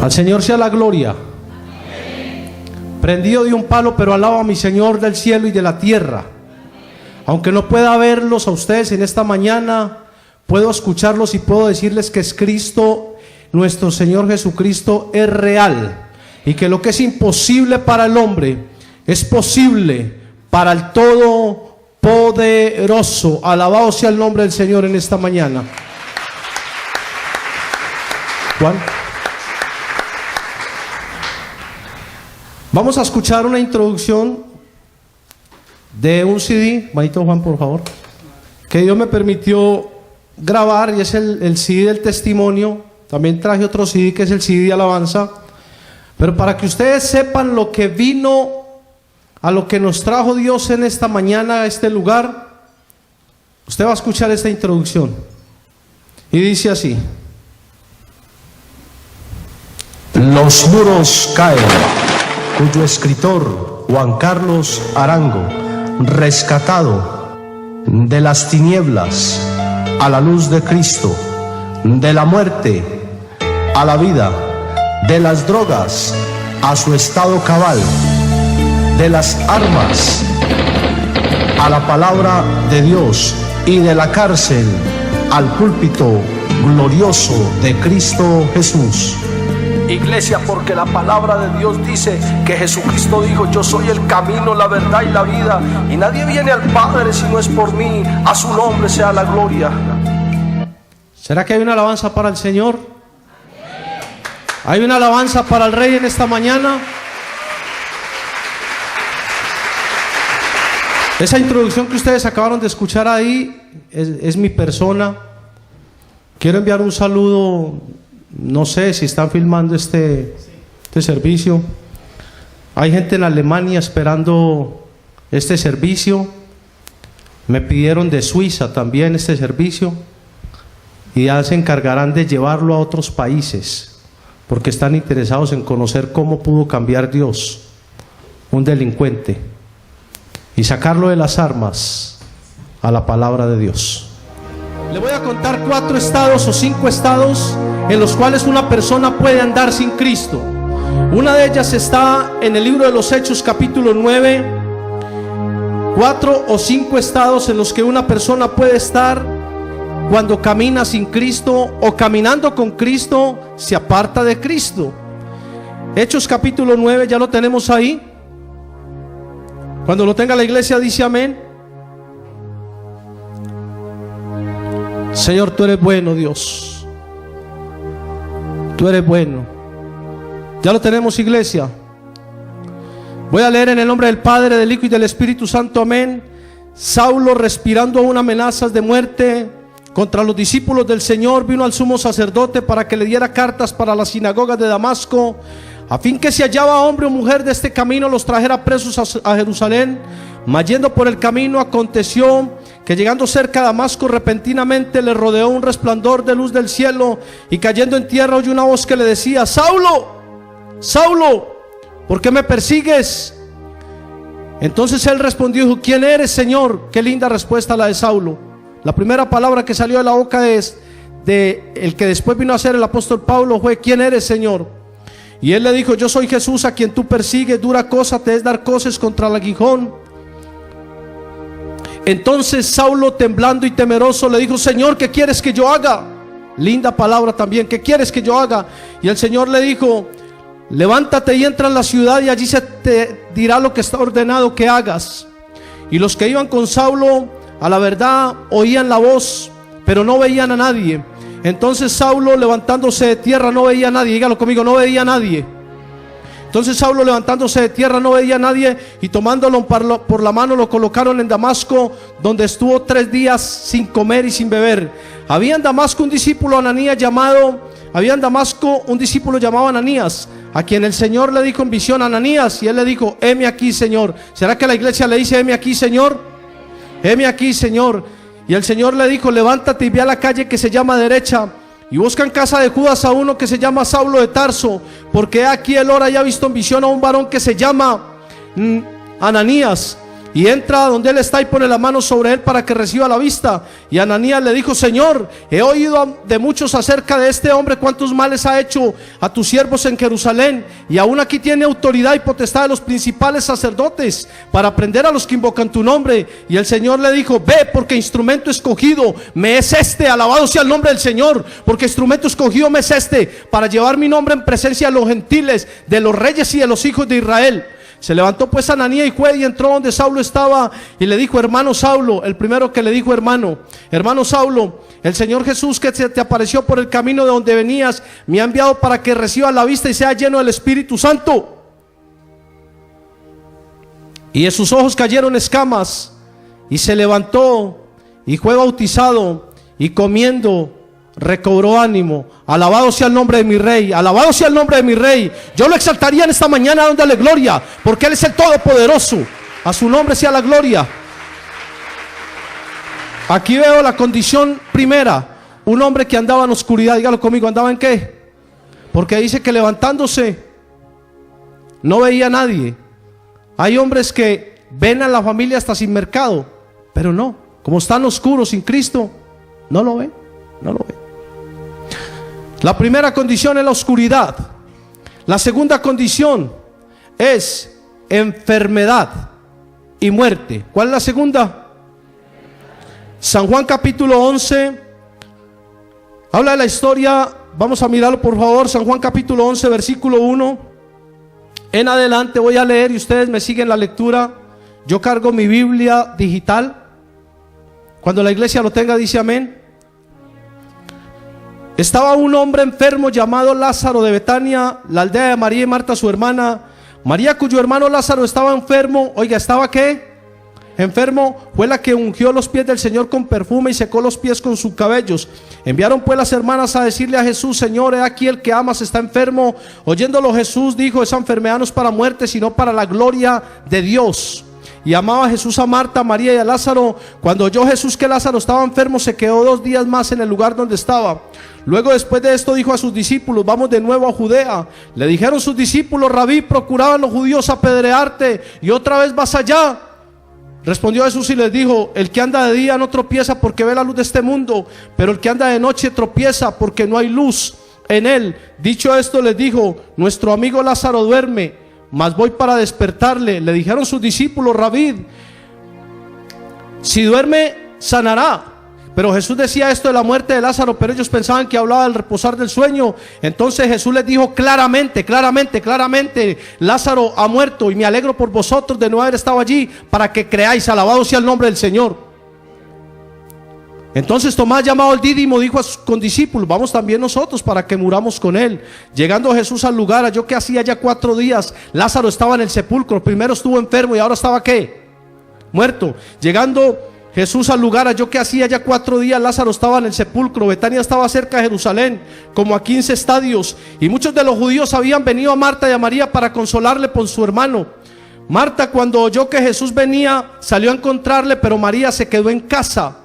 Al Señor sea la gloria. Prendido de un palo, pero alabo a mi Señor del cielo y de la tierra. Aunque no pueda verlos a ustedes en esta mañana, puedo escucharlos y puedo decirles que es Cristo, nuestro Señor Jesucristo, es real. Y que lo que es imposible para el hombre es posible para el Todopoderoso. Alabado sea el nombre del Señor en esta mañana. Juan. Vamos a escuchar una introducción de un CD, manito Juan, por favor, que Dios me permitió grabar, y es el CD del testimonio. También traje otro CD que es el CD de alabanza, pero para que ustedes sepan lo que vino, a lo que nos trajo Dios en esta mañana a este lugar, usted va a escuchar esta introducción y dice así: Los muros caen, cuyo escritor Juan Carlos Arango, rescatado de las tinieblas a la luz de Cristo, de la muerte a la vida, de las drogas a su estado cabal, de las armas a la palabra de Dios y de la cárcel al púlpito glorioso de Cristo Jesús. Iglesia, porque la palabra de Dios dice que Jesucristo dijo: yo soy el camino, la verdad y la vida, y nadie viene al Padre si no es por mí. A su nombre sea la gloria. ¿Será que hay una alabanza para el Señor? ¿Hay una alabanza para el Rey en esta mañana? Esa introducción que ustedes acabaron de escuchar ahí es mi persona. Quiero enviar un saludo. No sé si están filmando este servicio. Hay gente en Alemania esperando este servicio. Me pidieron de Suiza también este servicio, y ya se encargarán de llevarlo a otros países, porque están interesados en conocer cómo pudo cambiar Dios un delincuente y sacarlo de las armas a la palabra de Dios. Le voy a contar 4 estados o 5 estados en los cuales una persona puede andar sin Cristo. Una de ellas está en el libro de los Hechos, capítulo 9. 4 o 5 estados en los que una persona puede estar cuando camina sin Cristo, o caminando con Cristo se aparta de Cristo. Hechos capítulo 9, ya lo tenemos ahí. Cuando lo tenga la iglesia dice amén. Señor, tú eres bueno, Dios. Tú eres bueno. Ya lo tenemos, iglesia. Voy a leer en el nombre del Padre, del Hijo y del Espíritu Santo, amén. Saulo, respirando aún amenazas de muerte contra los discípulos del Señor, vino al sumo sacerdote para que le diera cartas para las sinagogas de Damasco, a fin que si hallaba hombre o mujer de este camino los trajera presos a Jerusalén. Mas yendo por el camino, aconteció que llegando cerca de Damasco, repentinamente le rodeó un resplandor de luz del cielo, y cayendo en tierra oyó una voz que le decía: Saulo, Saulo, ¿por qué me persigues? Entonces él respondió y dijo: ¿quién eres, Señor? Qué linda respuesta la de Saulo. La primera palabra que salió de la boca de el que después vino a ser el apóstol Pablo fue: ¿quién eres, Señor? Y él le dijo: yo soy Jesús, a quien tú persigues. Dura cosa te es dar coces contra el aguijón. Entonces Saulo, temblando y temeroso, le dijo: Señor, ¿qué quieres que yo haga? Linda palabra también, ¿qué quieres que yo haga? Y el Señor le dijo: levántate y entra en la ciudad, y allí se te dirá lo que está ordenado que hagas. Y los que iban con Saulo, a la verdad, oían la voz, pero no veían a nadie. Entonces Saulo, levantándose de tierra, no veía a nadie. Dígalo conmigo: no veía a nadie. Entonces Saulo, levantándose de tierra, no veía a nadie, y tomándolo por la mano lo colocaron en Damasco, donde estuvo 3 días sin comer y sin beber. Había en Damasco un discípulo llamado Ananías, a quien el Señor le dijo en visión: Ananías. Y él le dijo: heme aquí, Señor. ¿Será que la iglesia le dice: heme aquí, Señor? Heme aquí, Señor. Y el Señor le dijo: levántate y ve a la calle que se llama Derecha, y busca en casa de Judas a uno que se llama Saulo de Tarso, porque aquí él ora y ha visto en visión a un varón que se llama Ananías. y entra donde él está y pone la mano sobre él para que reciba la vista. Y Ananías le dijo: Señor, he oído de muchos acerca de este hombre, cuántos males ha hecho a tus siervos en Jerusalén, y aún aquí tiene autoridad y potestad de los principales sacerdotes para prender a los que invocan tu nombre. Y el Señor le dijo: ve, porque instrumento escogido me es este, alabado sea el nombre del Señor, porque instrumento escogido me es este, para llevar mi nombre en presencia de los gentiles, de los reyes y de los hijos de Israel. Se levantó pues Ananías y fue y entró donde Saulo estaba y le dijo: hermano Saulo, el primero que le dijo hermano Saulo, el Señor Jesús que te apareció por el camino de donde venías, me ha enviado para que recibas la vista y sea lleno del Espíritu Santo. Y de sus ojos cayeron escamas, y se levantó y fue bautizado, y comiendo recobró ánimo. Alabado sea el nombre de mi rey, alabado sea el nombre de mi rey. Yo lo exaltaría en esta mañana, dándole gloria, porque él es el Todopoderoso. A su nombre sea la gloria. Aquí veo la condición primera: un hombre que andaba en oscuridad. Dígalo conmigo, ¿andaba en qué? Porque dice que levantándose no veía a nadie. Hay hombres que ven a la familia hasta sin mercado, pero no, como están oscuros sin Cristo, no lo ven, no lo ven. La primera condición es la oscuridad. La segunda condición es enfermedad y muerte. ¿Cuál es la segunda? San Juan capítulo 11 habla de la historia. Vamos a mirarlo por favor. San Juan capítulo 11 versículo 1 en adelante. Voy a leer y ustedes me siguen la lectura. Yo cargo mi Biblia digital. Cuando la iglesia lo tenga dice amén. Estaba un hombre enfermo llamado Lázaro de Betania, la aldea de María y Marta su hermana. María, cuyo hermano Lázaro estaba enfermo. Oiga, ¿estaba qué? Enfermo. Fue la que ungió los pies del Señor con perfume y secó los pies con sus cabellos. Enviaron pues las hermanas a decirle a Jesús: Señor, he aquí el que amas está enfermo. Oyéndolo Jesús dijo: esa enfermedad no es para muerte, sino para la gloria de Dios. Y amaba Jesús a Marta, a María y a Lázaro. Cuando oyó Jesús que Lázaro estaba enfermo, se quedó 2 días más en el lugar donde estaba. Luego, después de esto, dijo a sus discípulos: vamos de nuevo a Judea. Le dijeron sus discípulos: Rabí, procuraban los judíos apedrearte, y otra vez vas allá. Respondió Jesús y les dijo: el que anda de día no tropieza porque ve la luz de este mundo, pero el que anda de noche tropieza porque no hay luz en él. Dicho esto, les dijo: nuestro amigo Lázaro duerme, mas voy para despertarle. Le dijeron sus discípulos: Rabí, si duerme, sanará. Pero Jesús decía esto de la muerte de Lázaro, pero ellos pensaban que hablaba del reposar del sueño. Entonces Jesús les dijo claramente: Lázaro ha muerto, y me alegro por vosotros de no haber estado allí, para que creáis. Alabado sea el nombre del Señor. Entonces Tomás, llamado el Dídimo, dijo a sus condiscípulos: vamos también nosotros para que muramos con él. Llegando Jesús al lugar, halló que hacía ya 4 días Lázaro estaba en el sepulcro. Primero estuvo enfermo y ahora estaba ¿qué? Muerto. Llegando Jesús al lugar, halló que hacía ya 4 días Lázaro estaba en el sepulcro. Betania estaba cerca de Jerusalén, como a 15 estadios, y muchos de los judíos habían venido a Marta y a María para consolarle por su hermano. Marta, cuando oyó que Jesús venía, salió a encontrarle, pero María se quedó en casa.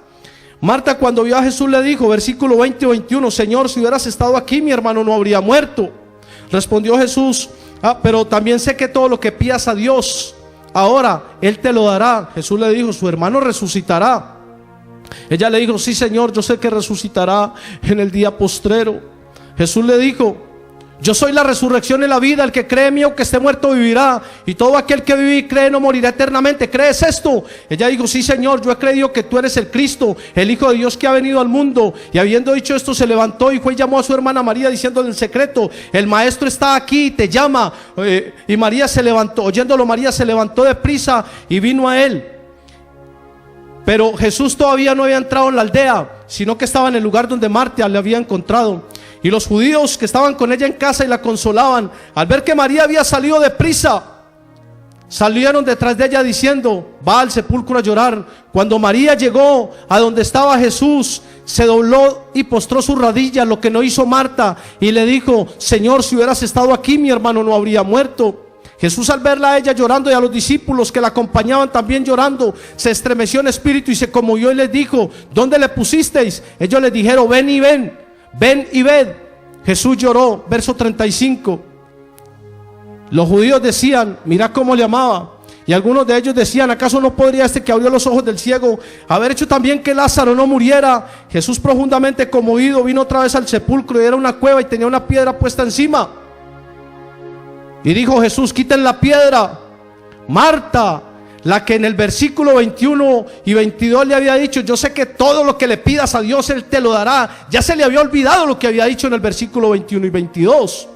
Marta, cuando vio a Jesús, le dijo, versículo 20 o 21, Señor, si hubieras estado aquí, mi hermano no habría muerto. Respondió Jesús: pero también sé que todo lo que pidas a Dios, ahora Él te lo dará. Jesús le dijo: su hermano resucitará. Ella le dijo: sí, Señor, yo sé que resucitará en el día postrero. Jesús le dijo: yo soy la resurrección y la vida. El que cree en mí, aunque esté muerto, vivirá. Y todo aquel que vive y cree no morirá eternamente. ¿Crees esto? Ella dijo: sí, Señor, yo he creído que tú eres el Cristo, el Hijo de Dios que ha venido al mundo. Y habiendo dicho esto, se levantó y fue y llamó a su hermana María, diciéndole en secreto: el maestro está aquí y te llama. Y María se levantó. Oyéndolo, María se levantó de prisa y vino a él. Pero Jesús todavía no había entrado en la aldea, sino que estaba en el lugar donde Marta le había encontrado. Y los judíos que estaban con ella en casa y la consolaban, al ver que María había salido de prisa, salieron detrás de ella diciendo: va al sepulcro a llorar. Cuando María llegó a donde estaba Jesús, se dobló y postró sus rodillas, lo que no hizo Marta, y le dijo: Señor, si hubieras estado aquí, mi hermano no habría muerto. Jesús, al verla a ella llorando y a los discípulos que la acompañaban también llorando, se estremeció en espíritu y se conmovió y les dijo: ¿dónde le pusisteis? Ellos les dijeron: ven y ven, ven y ved. Jesús lloró. Verso 35. Los judíos decían: mira cómo le amaba. Y algunos de ellos decían: ¿acaso no podría este que abrió los ojos del ciego haber hecho también que Lázaro no muriera? Jesús, profundamente conmovido, vino otra vez al sepulcro, y era una cueva y tenía una piedra puesta encima. Y dijo Jesús: quiten la piedra. Marta, la que en el versículo 21 y 22 le había dicho: yo sé que todo lo que le pidas a Dios Él te lo dará, ya se le había olvidado lo que había dicho en el versículo 21 y 22.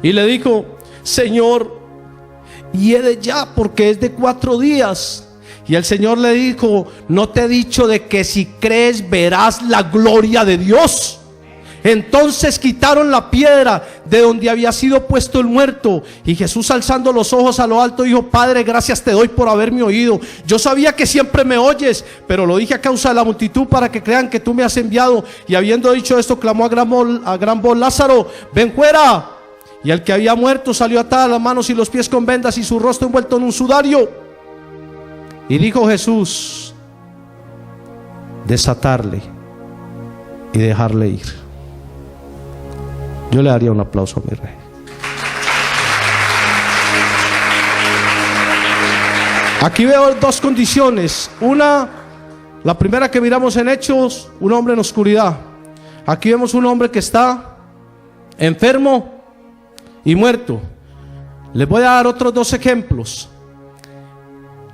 Y le dijo: Señor, hiede ya, porque es de 4 días. Y el Señor le dijo: ¿no te he dicho de que si crees verás la gloria de Dios? Entonces quitaron la piedra de donde había sido puesto el muerto. Y Jesús, alzando los ojos a lo alto, dijo: Padre, gracias te doy por haberme oído. Yo sabía que siempre me oyes, pero lo dije a causa de la multitud, para que crean que tú me has enviado. Y habiendo dicho esto, clamó a gran voz: Lázaro, ven fuera. Y el que había muerto salió atada las manos y los pies con vendas, y su rostro envuelto en un sudario. Y dijo Jesús: desatarle y dejarle ir. Yo le daría un aplauso a mi rey. Aquí veo 2 condiciones. La primera que miramos en Hechos, un hombre en oscuridad. Aquí vemos un hombre que está enfermo y muerto. Les voy a dar otros 2 ejemplos.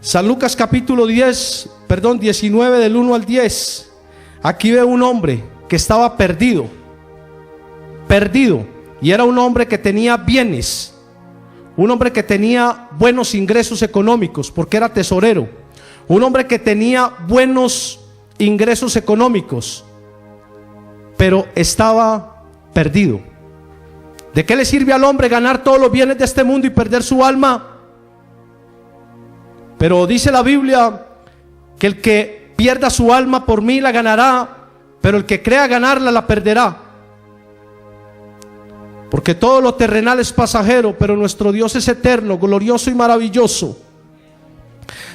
San Lucas capítulo 19 del 1 al 10. Aquí veo un hombre que estaba perdido, y era un hombre que tenía bienes, un hombre que tenía buenos ingresos económicos, porque era tesorero, un hombre que tenía buenos ingresos económicos, pero estaba perdido. ¿De qué le sirve al hombre ganar todos los bienes de este mundo y perder su alma? Pero dice la Biblia que el que pierda su alma por mí la ganará, pero el que crea ganarla la perderá. Porque todo lo terrenal es pasajero, pero nuestro Dios es eterno, glorioso y maravilloso.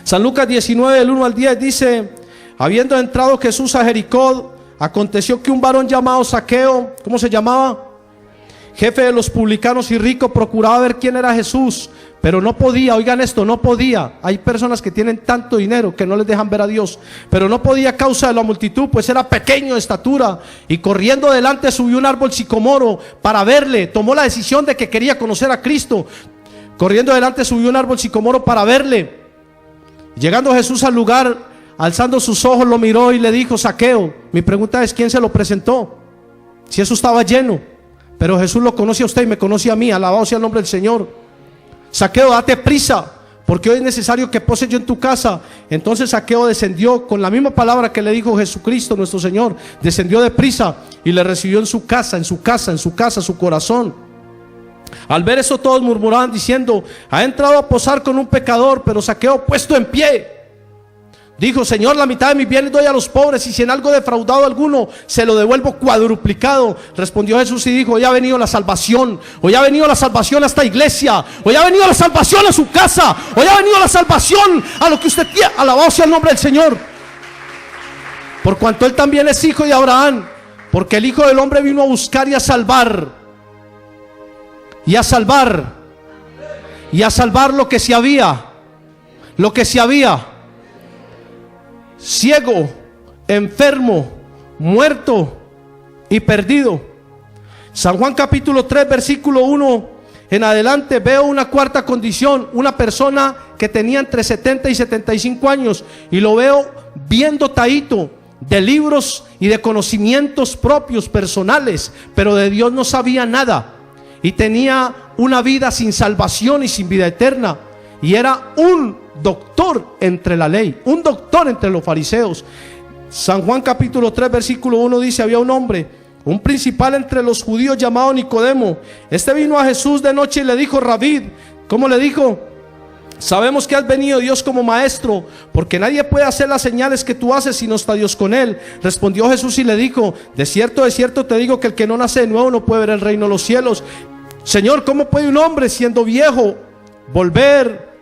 San Lucas 19 del 1 al 10 dice: habiendo entrado Jesús a Jericó, aconteció que un varón llamado Zaqueo, ¿cómo se llamaba? Jefe de los publicanos y rico, procuraba ver quién era Jesús, pero no podía. Oigan esto, no podía. Hay personas que tienen tanto dinero que no les dejan ver a Dios, pero no podía a causa de la multitud, pues era pequeño de estatura. Y corriendo delante subió un árbol sicomoro para verle. Tomó la decisión de que quería conocer a Cristo. Corriendo delante subió un árbol sicomoro para verle. Llegando Jesús al lugar, alzando sus ojos, lo miró y le dijo: Zaqueo. Mi pregunta es: ¿quién se lo presentó? Si eso estaba lleno. Pero Jesús lo conoce a usted y me conoce a mí. Alabado sea el nombre del Señor. Zaqueo, date prisa, porque hoy es necesario que pose yo en tu casa. Entonces Zaqueo descendió con la misma palabra que le dijo Jesucristo nuestro Señor. Descendió de prisa y le recibió en su casa, su corazón. Al ver eso, todos murmuraban diciendo: ha entrado a posar con un pecador. Pero Zaqueo, puesto en pie, dijo: Señor, la mitad de mis bienes doy a los pobres, y si en algo he defraudado a alguno, se lo devuelvo cuadruplicado. Respondió Jesús y dijo: hoy ha venido la salvación. Hoy ha venido la salvación a esta iglesia. Hoy ha venido la salvación a su casa. Hoy ha venido la salvación a lo que usted tiene. Alabado sea el nombre del Señor. Por cuanto él también es hijo de Abraham. Porque el Hijo del Hombre vino a buscar y a salvar. Y a salvar. Y a salvar lo que se había. Lo que se había. Ciego, enfermo, muerto y perdido. San Juan capítulo 3 versículo 1 en adelante veo una cuarta condición. Una persona que tenía entre 70 y 75 años, y lo veo bien dotadito de libros y de conocimientos propios, personales, pero de Dios no sabía nada, y tenía una vida sin salvación y sin vida eterna, y era un doctor entre la ley, un doctor entre los fariseos. San Juan capítulo 3 versículo 1 dice: había un hombre, un principal entre los judíos, llamado Nicodemo. Este vino a Jesús de noche y le dijo: Rabí. ¿Cómo le dijo? Sabemos que has venido Dios como maestro, porque nadie puede hacer las señales que tú haces si no está Dios con él. Respondió Jesús y le dijo: de cierto te digo que el que no nace de nuevo no puede ver el reino de los cielos. Señor, ¿cómo puede un hombre siendo viejo volver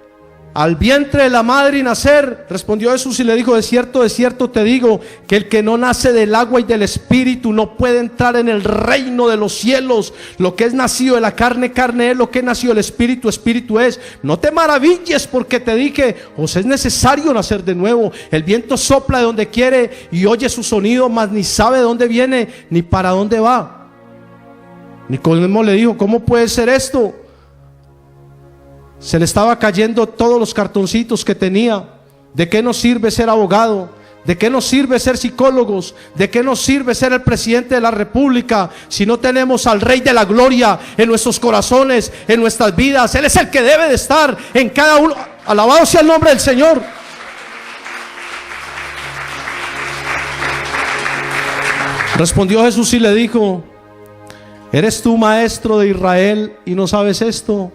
al vientre de la madre y nacer? Respondió Jesús y le dijo: de cierto te digo, que el que no nace del agua y del espíritu no puede entrar en el reino de los cielos. Lo que es nacido de la carne, carne es; lo que es nacido del espíritu, espíritu es. No te maravilles porque te dije: os es necesario nacer de nuevo. El viento sopla de donde quiere y oye su sonido, mas ni sabe de dónde viene ni para dónde va. Nicodemo le dijo: ¿cómo puede ser esto? Se le estaba cayendo todos los cartoncitos que tenía. ¿De qué nos sirve ser abogado? ¿De qué nos sirve ser psicólogos? ¿De qué nos sirve ser el presidente de la república si no tenemos al Rey de la Gloria en nuestros corazones, en nuestras vidas? Él es el que debe de estar en cada uno. Alabado sea el nombre del Señor. Respondió Jesús y le dijo: ¿eres tú maestro de Israel y no sabes esto?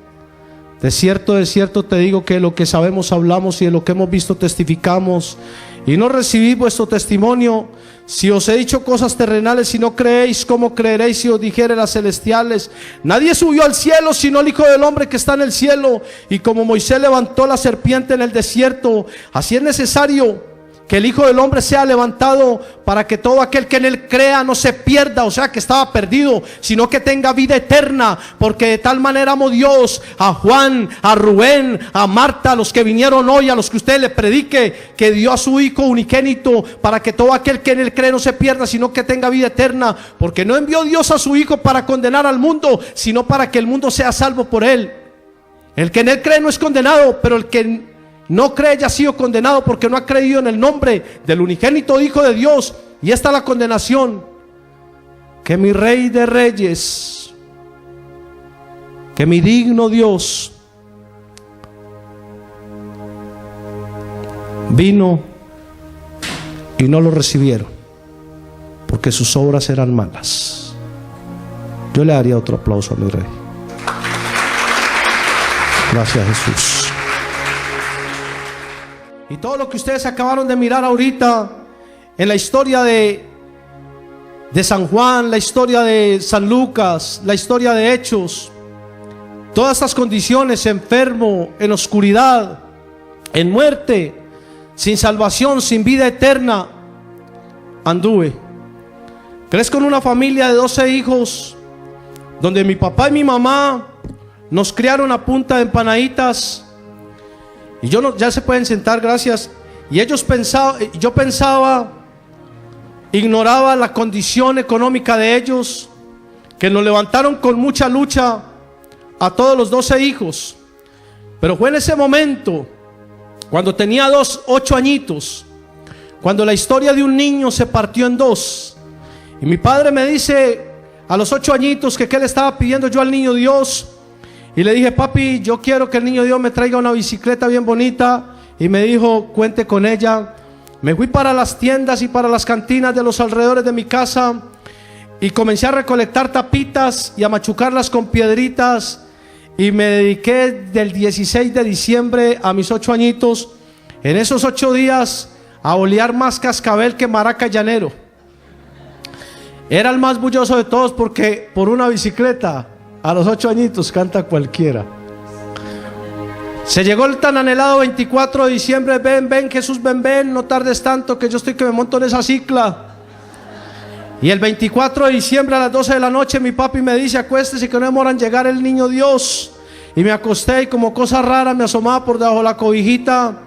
De cierto te digo que lo que sabemos hablamos y de lo que hemos visto testificamos, y no recibís vuestro testimonio. Si os he dicho cosas terrenales y no creéis, ¿cómo creeréis si os dijere las celestiales? Nadie subió al cielo sino el Hijo del Hombre que está en el cielo. Y como Moisés levantó la serpiente en el desierto, así es necesario que el Hijo del Hombre sea levantado, para que todo aquel que en él crea no se pierda, o sea que estaba perdido, sino que tenga vida eterna. Porque de tal manera amó Dios a Juan, a Rubén, a Marta, a los que vinieron hoy, a los que usted le predique, que dio a su Hijo unigénito, para que todo aquel que en él cree no se pierda, sino que tenga vida eterna. Porque no envió Dios a su Hijo para condenar al mundo, sino para que el mundo sea salvo por él. El que en él cree no es condenado, pero el que no cree ya ha sido condenado, porque no ha creído en el nombre del unigénito Hijo de Dios. Y esta es la condenación: que mi Rey de Reyes, que mi digno Dios vino y no lo recibieron, porque sus obras eran malas. Yo le daría otro aplauso a mi Rey. Gracias, Jesús. Y todo lo que ustedes acabaron de mirar ahorita en la historia de San Juan, la historia de San Lucas, la historia de Hechos, todas estas condiciones: enfermo, en oscuridad, en muerte, sin salvación, sin vida eterna, anduve. Crezco en una familia de 12 hijos, donde mi papá y mi mamá nos criaron a punta de empanaditas. Y yo no, ya se pueden sentar, gracias. Y yo pensaba, ignoraba la condición económica de ellos, que nos levantaron con mucha lucha a todos los 12 hijos. Pero fue en ese momento, cuando tenía 8 añitos, cuando la historia de un niño se partió en dos. Y mi padre me dice a los 8 añitos que qué le estaba pidiendo yo al niño Dios. Y le dije: papi, yo quiero que el niño Dios me traiga una bicicleta bien bonita. Y me dijo: cuente con ella. Me fui para las tiendas y para las cantinas de los alrededores de mi casa, y comencé a recolectar tapitas y a machucarlas con piedritas. Y me dediqué del 16 de diciembre a mis 8 añitos, en esos 8 días, a olear más cascabel que maraca llanero. Era el más bulloso de todos, porque por una bicicleta a los 8 añitos canta cualquiera. Se llegó el tan anhelado 24 de diciembre. Ven, ven Jesús, ven, ven, no tardes tanto, que yo estoy que me monto en esa cicla. Y el 24 de diciembre a las 12 de la noche mi papi me dice: acuéstese que no demoran en llegar el niño Dios. Y me acosté, y como cosa rara me asomaba por debajo de la cobijita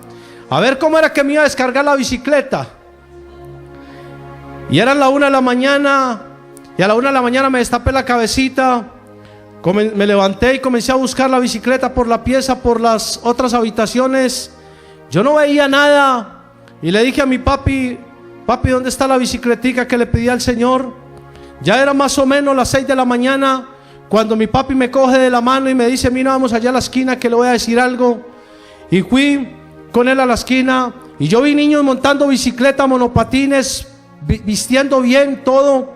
a ver cómo era que me iba a descargar la bicicleta. Y eran la 1 de la mañana, y a la 1 de la mañana me destapé la cabecita. Me levanté y comencé a buscar la bicicleta por la pieza, por las otras habitaciones. Yo no veía nada. Y le dije a mi papi: papi, ¿dónde está la bicicletica que le pedí al Señor? Ya era más o menos las 6 de la mañana, cuando mi papi me coge de la mano y me dice: mira, vamos allá a la esquina que le voy a decir algo. Y fui con él a la esquina, y yo vi niños montando bicicleta, monopatines, vistiendo bien, todo.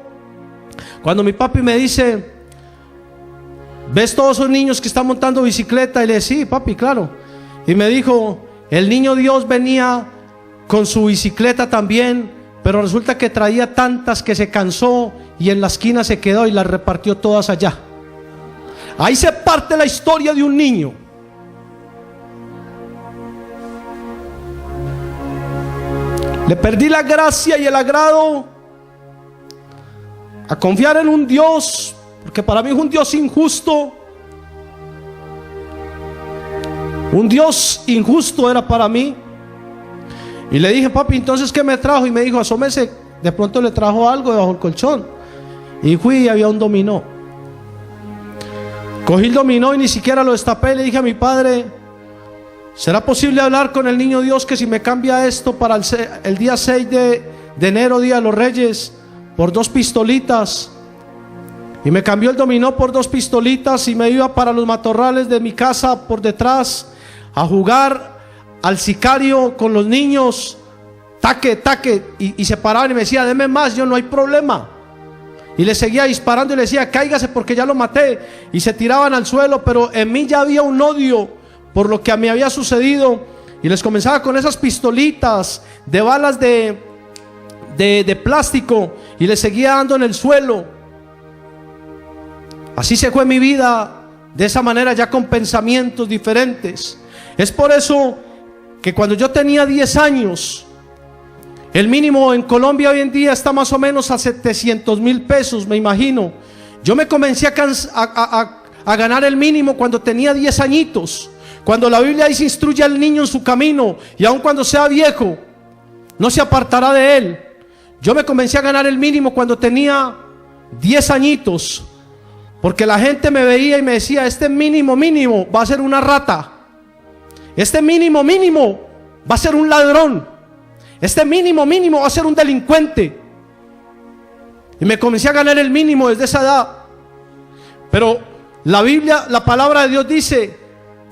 Cuando mi papi me dice: ¿ves todos esos niños que están montando bicicleta? Y le dije: sí, papi, claro. Y me dijo: el niño Dios venía con su bicicleta también, pero resulta que traía tantas que se cansó y en la esquina se quedó y las repartió todas allá. Ahí se parte la historia de un niño Le perdí la gracia y el agrado a confiar en un Dios, porque para mí es un Dios injusto. Un Dios injusto era para mí. Y le dije: papi, entonces ¿qué me trajo? Y me dijo: asómese, de pronto le trajo algo debajo del colchón. Y fui y había un dominó. Cogí el dominó y ni siquiera lo destapé. Le dije a mi padre: ¿será posible hablar con el niño Dios que si me cambia esto para el día 6 de enero, día de los Reyes, por 2 pistolitas? Y me cambió el dominó por 2 pistolitas y me iba para los matorrales de mi casa por detrás a jugar al sicario con los niños, taque, taque, y se paraban y me decía: deme más. Yo: no hay problema. Y le seguía disparando y le decía: cáigase porque ya lo maté. Y se tiraban al suelo, pero en mí ya había un odio por lo que a mí había sucedido. Y les comenzaba con esas pistolitas de balas de plástico y les seguía dando en el suelo. Así se fue mi vida, de esa manera, ya con pensamientos diferentes. Es por eso que cuando yo tenía 10 años, el mínimo en Colombia hoy en día está más o menos a 700,000 pesos, me imagino. Yo me comencé a ganar el mínimo cuando tenía 10 añitos. Cuando la Biblia dice: instruye al niño en su camino, y aun cuando sea viejo, no se apartará de él. Yo me comencé a ganar el mínimo cuando tenía 10 añitos, porque la gente me veía y me decía: este mínimo va a ser una rata. Este mínimo va a ser un ladrón. Este mínimo va a ser un delincuente. Y me comencé a ganar el mínimo desde esa edad. Pero la Biblia, la palabra de Dios dice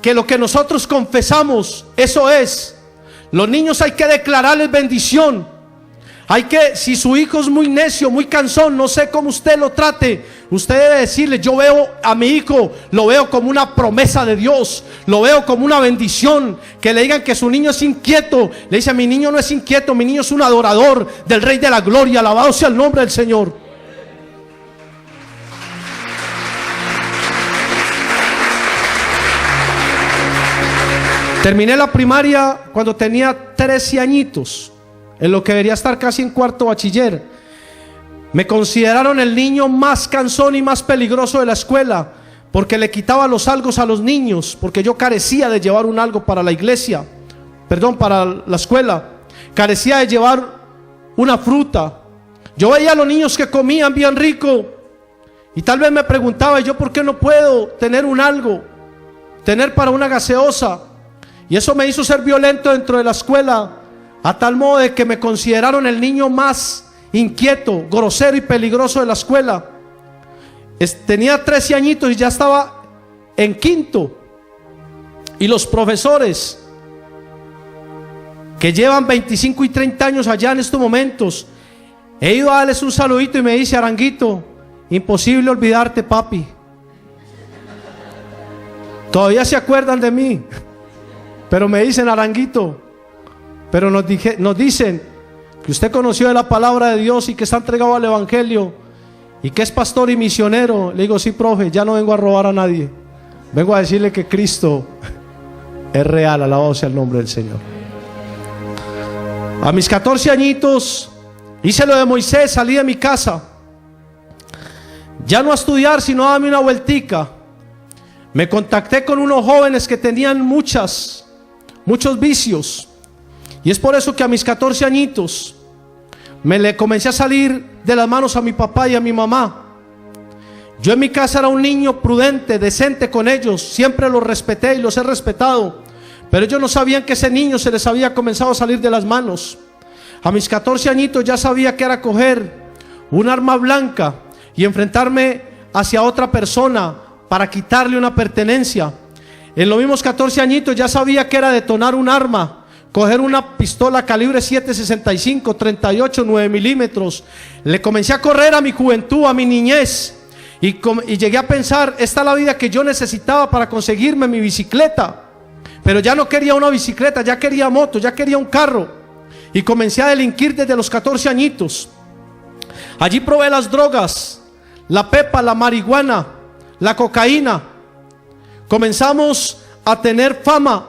que lo que nosotros confesamos, eso es. Los niños hay que declararles bendición. Hay que, si su hijo es muy necio, muy cansón, no sé cómo usted lo trate, usted debe decirle: yo veo a mi hijo, lo veo como una promesa de Dios, lo veo como una bendición. Que le digan que su niño es inquieto, le dice: mi niño no es inquieto, mi niño es un adorador del Rey de la Gloria, alabado sea el nombre del Señor. Terminé la primaria cuando tenía 13 añitos, en lo que debería estar casi en 4º bachiller. Me consideraron el niño más cansón y más peligroso de la escuela, porque le quitaba los algos a los niños, porque yo carecía de llevar un algo para la iglesia, para la escuela. Carecía de llevar una fruta. Yo veía a los niños que comían bien rico, y tal vez me preguntaba: yo por qué no puedo tener un algo, tener para una gaseosa. Y eso me hizo ser violento dentro de la escuela, a tal modo de que me consideraron el niño más inquieto, grosero y peligroso de la escuela. Tenía 13 añitos y ya estaba en 5º. Y los profesores que llevan 25 y 30 años allá en estos momentos, he ido a darles un saludito y me dice: Aranguito, imposible olvidarte, papi. Todavía se acuerdan de mí, pero me dicen: Aranguito. Pero nos dicen que usted conoció de la palabra de Dios y que está entregado al evangelio y que es pastor y misionero. Le digo: sí, profe, ya no vengo a robar a nadie, vengo a decirle que Cristo es real, alabado sea el nombre del Señor. A mis 14 añitos hice lo de Moisés, salí de mi casa, ya no a estudiar, sino a darme una vueltica. Me contacté con unos jóvenes que tenían muchos vicios. Y es por eso que a mis 14 añitos me le comencé a salir de las manos a mi papá y a mi mamá. Yo en mi casa era un niño prudente, decente con ellos, siempre los respeté y los he respetado, pero ellos no sabían que ese niño se les había comenzado a salir de las manos. A mis 14 añitos ya sabía que era coger un arma blanca y enfrentarme hacia otra persona para quitarle una pertenencia. En los mismos 14 añitos ya sabía que era detonar un arma, coger una pistola calibre 7.65, 38, 9 milímetros. Le comencé a correr a mi juventud, a mi niñez, y llegué a pensar: esta es la vida que yo necesitaba para conseguirme mi bicicleta. Pero ya no quería una bicicleta, ya quería moto, ya quería un carro. Y comencé a delinquir desde los 14 añitos. Allí probé las drogas, la pepa, la marihuana, la cocaína. Comenzamos a tener fama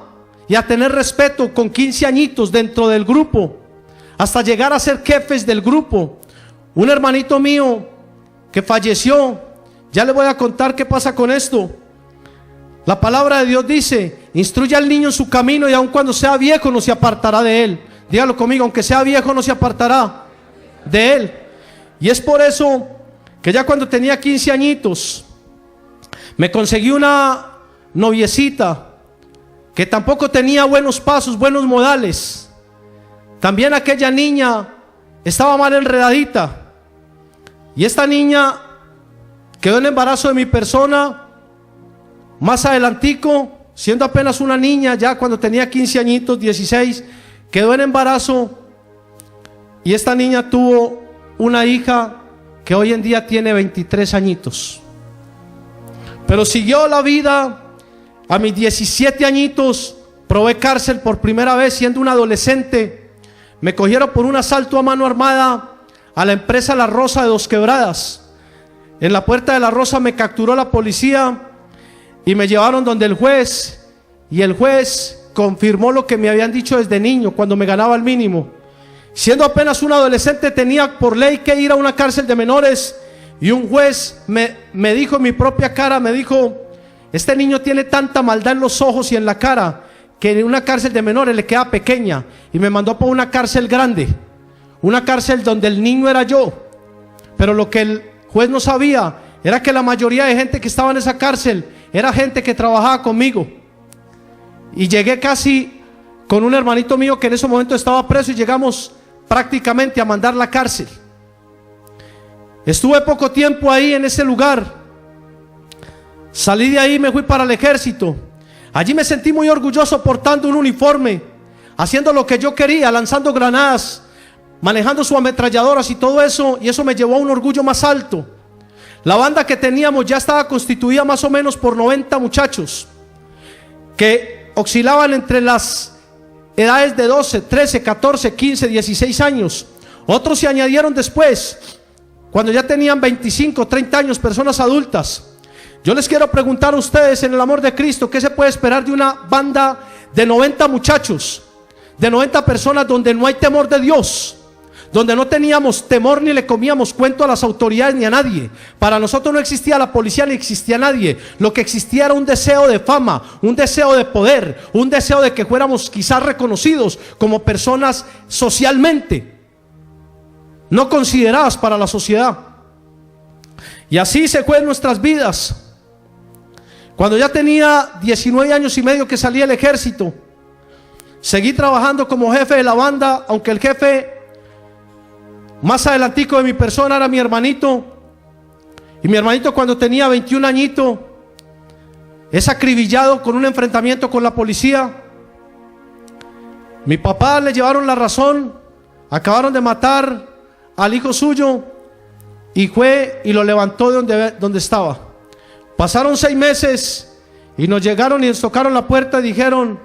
y a tener respeto con 15 añitos dentro del grupo. hasta llegar a ser jefes del grupo. Un hermanito mío que falleció, ya le voy a contar qué pasa con esto. La palabra de Dios dice: instruye al niño en su camino y aun cuando sea viejo no se apartará de él. Dígalo conmigo: aunque sea viejo no se apartará de él. Y es por eso que ya cuando tenía 15 añitos me conseguí una noviecita que tampoco tenía buenos pasos, buenos modales. También aquella niña estaba mal enredadita, y esta niña quedó en embarazo de mi persona más adelantico, siendo apenas una niña. Ya cuando tenía 15 añitos, 16, quedó en embarazo, y esta niña tuvo una hija que hoy en día tiene 23 añitos. Pero siguió la vida. A mis 17 añitos probé cárcel por primera vez siendo un adolescente. Me cogieron por un asalto a mano armada a la empresa La Rosa de Dos Quebradas. En la puerta de La Rosa me capturó la policía y me llevaron donde el juez, y el juez confirmó lo que me habían dicho desde niño cuando me ganaba el mínimo. Siendo apenas un adolescente tenía por ley que ir a una cárcel de menores, y un juez me dijo en mi propia cara, me dijo: este niño tiene tanta maldad en los ojos y en la cara que en una cárcel de menores le queda pequeña, y me mandó por una cárcel grande, una cárcel donde el niño era yo. Pero lo que el juez no sabía era que la mayoría de gente que estaba en esa cárcel era gente que trabajaba conmigo. Y llegué casi con un hermanito mío que en ese momento estaba preso, y llegamos prácticamente a mandar la cárcel. Estuve poco tiempo ahí en ese lugar. Salí de ahí, me fui para el ejército. Allí me sentí muy orgulloso portando un uniforme, haciendo lo que yo quería, lanzando granadas, manejando sus ametralladoras y todo eso, y eso me llevó a un orgullo más alto. La banda que teníamos ya estaba constituida más o menos por 90 muchachos que oscilaban entre las edades de 12, 13, 14, 15, 16 años. Otros se añadieron después, cuando ya tenían 25, 30 años, personas adultas. Yo les quiero preguntar a ustedes, en el amor de Cristo, ¿qué se puede esperar de una banda de 90 muchachos, de 90 personas donde no hay temor de Dios, donde no teníamos temor ni le comíamos cuento a las autoridades ni a nadie? Para nosotros no existía la policía ni existía nadie. Lo que existía era un deseo de fama, un deseo de poder, un deseo de que fuéramos quizás reconocidos como personas socialmente no consideradas para la sociedad. Y así se fue en nuestras vidas. Cuando ya tenía 19 años y medio que salí del ejército, seguí trabajando como jefe de la banda, aunque el jefe más adelantico de mi persona era mi hermanito. Y mi hermanito, cuando tenía 21 añitos, es acribillado con un enfrentamiento con la policía. Mi papá le llevaron la razón, acabaron de matar al hijo suyo, y fue y lo levantó de donde estaba. Pasaron 6 meses y nos llegaron y nos tocaron la puerta y dijeron: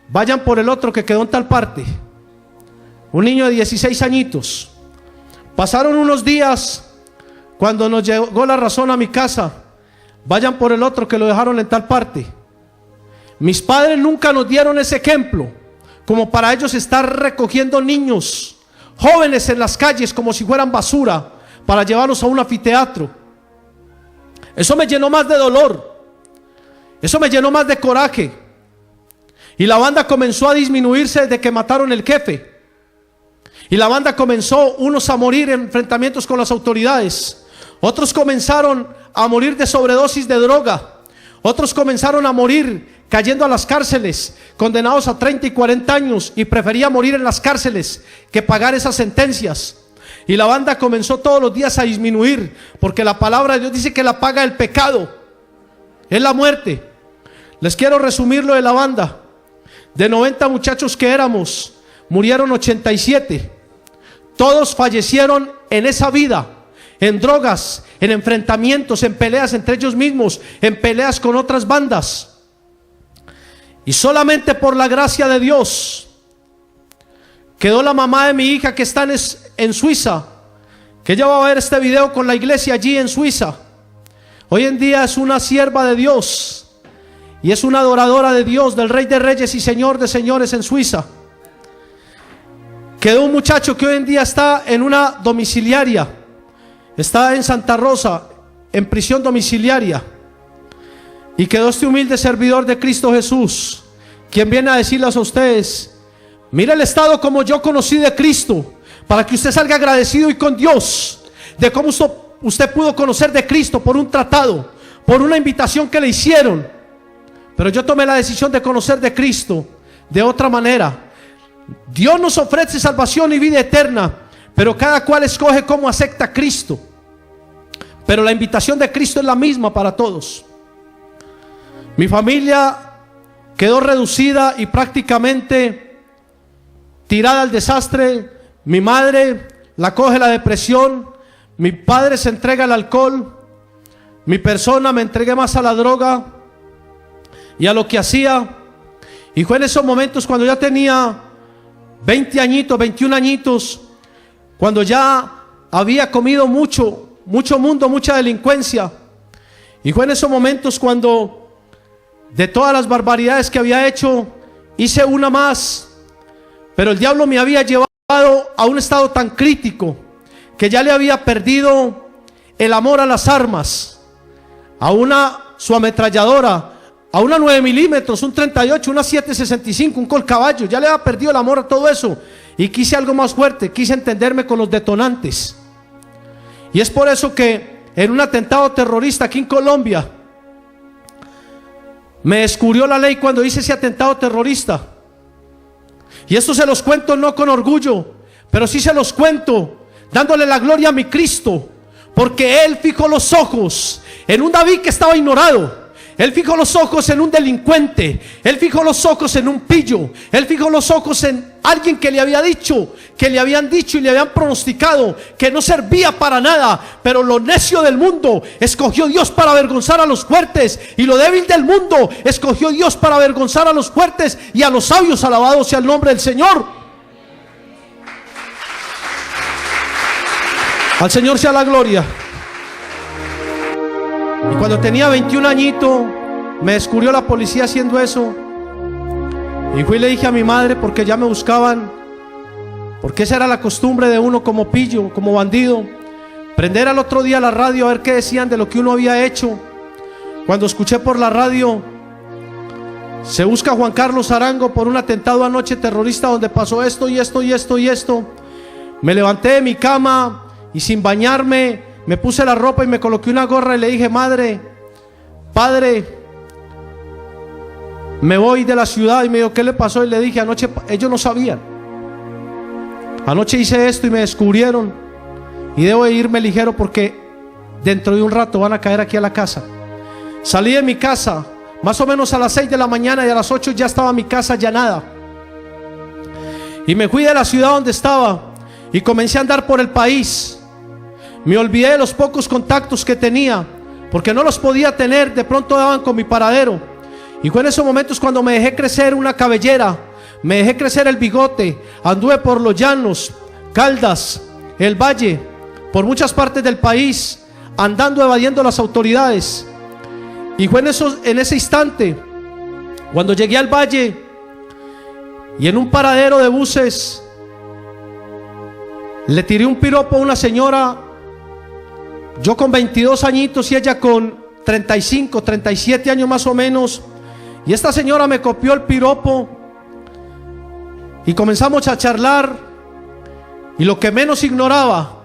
vayan por el otro que quedó en tal parte. Un niño de 16 añitos. Pasaron unos días, cuando nos llegó la razón a mi casa: vayan por el otro que lo dejaron en tal parte. Mis padres nunca nos dieron ese ejemplo, como para ellos estar recogiendo niños, jóvenes en las calles como si fueran basura, para llevarlos a un anfiteatro. Eso me llenó más de dolor, eso me llenó más de coraje. Y la banda comenzó a disminuirse desde que mataron el jefe. Y la banda comenzó, unos a morir en enfrentamientos con las autoridades, otros comenzaron a morir de sobredosis de droga, otros comenzaron a morir cayendo a las cárceles, condenados a 30 y 40 años, y prefería morir en las cárceles que pagar esas sentencias. Y la banda comenzó todos los días a disminuir, porque la palabra de Dios dice que la paga del pecado es la muerte. Les quiero resumir lo de la banda. De 90 muchachos que éramos, murieron 87. Todos fallecieron en esa vida, en drogas, en enfrentamientos, en peleas entre ellos mismos, en peleas con otras bandas. Y solamente por la gracia de Dios quedó la mamá de mi hija, que está en Suiza, que ella va a ver este video con la iglesia allí en Suiza. Hoy en día es una sierva de Dios y es una adoradora de Dios, del Rey de Reyes y Señor de Señores en Suiza. quedó un muchacho que hoy en día está en una domiciliaria, está en Santa Rosa, en prisión domiciliaria. Y quedó este humilde servidor de Cristo Jesús, quien viene a decirles a ustedes: mire el estado como yo conocí de Cristo, para que usted salga agradecido y con Dios de cómo usted pudo conocer de Cristo por un tratado, por una invitación que le hicieron. Pero yo tomé la decisión de conocer de Cristo de otra manera. Dios nos ofrece salvación y vida eterna, pero cada cual escoge cómo acepta a Cristo. Pero la invitación de Cristo es la misma para todos. Mi familia quedó reducida y prácticamente tirada al desastre. Mi madre la coge la depresión, mi padre se entrega al alcohol, mi persona me entregué más a la droga y a lo que hacía. Y fue en esos momentos cuando ya tenía 20 añitos, 21 añitos, cuando ya había comido mucho mundo, mucha delincuencia. Y fue en esos momentos cuando de todas las barbaridades que había hecho, hice una más. Pero el diablo me había llevado a un estado tan crítico que ya le había perdido el amor a las armas, a su ametralladora, a una 9 milímetros, un 38, una 7.65, un colcaballo. Ya le había perdido el amor a todo eso. Y quise algo más fuerte, quise entenderme con los detonantes. Y es por eso que en un atentado terrorista aquí en Colombia, me descubrió la ley cuando hice ese atentado terrorista. Y esto se los cuento no con orgullo, pero sí se los cuento dándole la gloria a mi Cristo, porque Él fijó los ojos en un David que estaba ignorado. Él fijó los ojos en un delincuente. Él fijó los ojos en un pillo. Él fijó los ojos en alguien que le había dicho, que le habían dicho y le habían pronosticado que no servía para nada. Pero lo necio del mundo escogió Dios para avergonzar a los fuertes, y lo débil del mundo escogió Dios para avergonzar a los fuertes y a los sabios. Alabado sea el nombre del Señor. Al Señor sea la gloria. Y cuando tenía 21 añitos, me descubrió la policía haciendo eso. Y fui y le dije a mi madre, porque ya me buscaban, porque esa era la costumbre de uno como pillo, como bandido, prender al otro día la radio a ver qué decían de lo que uno había hecho. Cuando escuché por la radio: se busca a Juan Carlos Arango por un atentado anoche terrorista donde pasó esto y esto y esto y esto, me levanté de mi cama y sin bañarme me puse la ropa y me coloqué una gorra y le dije: madre, padre, me voy de la ciudad. Y me dijo: ¿qué le pasó? Y le dije: anoche ellos no sabían, anoche hice esto y me descubrieron, y debo de irme ligero porque dentro de un rato van a caer aquí a la casa. Salí de mi casa más o menos a las 6 de la mañana y a las 8 ya estaba mi casa allanada. Y me fui de la ciudad donde estaba y comencé a andar por el país. Me olvidé de los pocos contactos que tenía, porque no los podía tener, de pronto daban con mi paradero. Y fue en esos momentos cuando me dejé crecer una cabellera, me dejé crecer el bigote, anduve por los llanos, Caldas, el Valle, por muchas partes del país, andando, evadiendo las autoridades. Y fue en ese instante, cuando llegué al Valle, y en un paradero de buses, le tiré un piropo a una señora. Yo con 22 añitos y ella con 35, 37 años más o menos. Y esta señora me copió el piropo y comenzamos a charlar. Y lo que menos ignoraba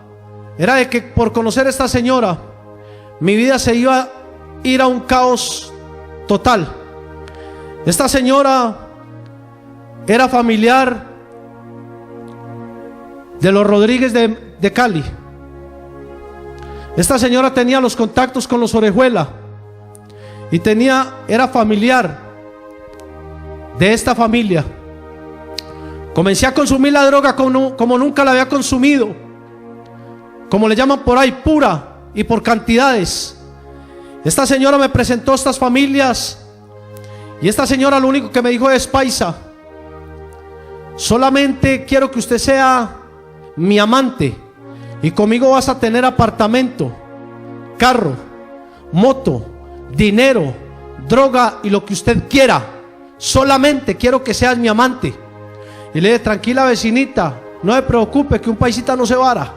era de que por conocer a esta señora, mi vida se iba a ir a un caos total. Esta señora era familiar de los Rodríguez de Cali. Esta señora tenía los contactos con los Orejuela y era familiar de esta familia. Comencé a consumir la droga como nunca la había consumido, como le llaman por ahí, pura y por cantidades. Esta señora me presentó a estas familias y esta señora lo único que me dijo es: paisa, solamente quiero que usted sea mi amante y conmigo vas a tener apartamento, carro, moto, dinero, droga y lo que usted quiera. Solamente quiero que seas mi amante. Y le dije: tranquila vecinita, no se preocupe que un paisita no se vara.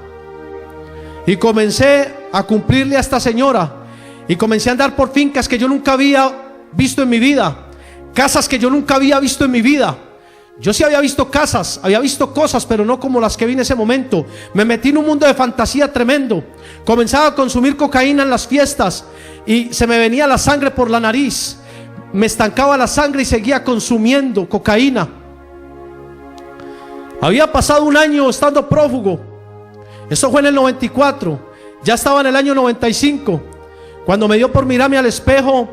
Y comencé a cumplirle a esta señora. Y comencé a andar por fincas que yo nunca había visto en mi vida. Casas que yo nunca había visto en mi vida. Yo sí había visto casas, había visto cosas, pero no como las que vi en ese momento. Me metí en un mundo de fantasía tremendo. Comenzaba a consumir cocaína en las fiestas y se me venía la sangre por la nariz. Me estancaba la sangre y seguía consumiendo cocaína. Había pasado un año estando prófugo. Eso fue en el 94. Ya estaba en el año 95 cuando me dio por mirarme al espejo